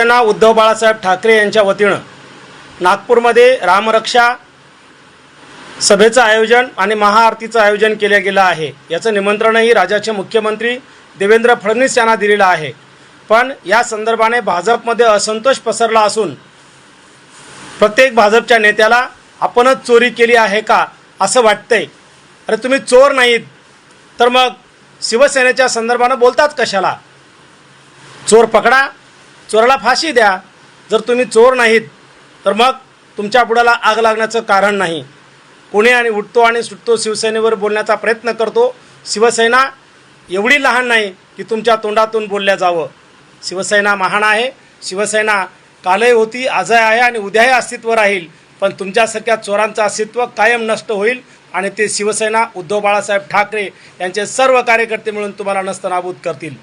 शिवसेना उद्धव बाळासाहेब ठाकरे यांच्या वतीनं नागपूरमध्ये रामरक्षा सभेचं आयोजन आणि महाआरतीचं आयोजन केलं गेलं आहे। याचं निमंत्रणही राज्याचे मुख्यमंत्री देवेंद्र फडणवीस यांना दिलेलं आहे। पण या संदर्भाने भाजपमध्ये असंतोष पसरला असून प्रत्येक भाजपच्या नेत्याला आपणच चोरी केली आहे का असं वाटतंय। अरे तुम्ही चोर नाहीत तर मग शिवसेनेच्या संदर्भानं बोलतात कशाला? चोर पकडा, चोराला फाशी द्या। जर तुम्ही चोर नाहीत तर मग तुमच्या बुडाला आग लागण्याचं कारण नाही। कोणी आणि उठतो आणि सुटतो शिवसेनेवर बोलण्याचा प्रयत्न करतो। शिवसेना एवढी लहान नाही की तुमच्या तोंडातून बोलल्या जावं। शिवसेना महान आहे। शिवसेना कालही होती, आजही आहे आणि उद्याही अस्तित्व राहील। पण तुमच्यासारख्या चोरांचं अस्तित्व कायम नष्ट होईल आणि ते शिवसेना उद्धव बाळासाहेब ठाकरे यांचे सर्व कार्यकर्ते मिळून तुम्हाला नस्तनाबूत करतील।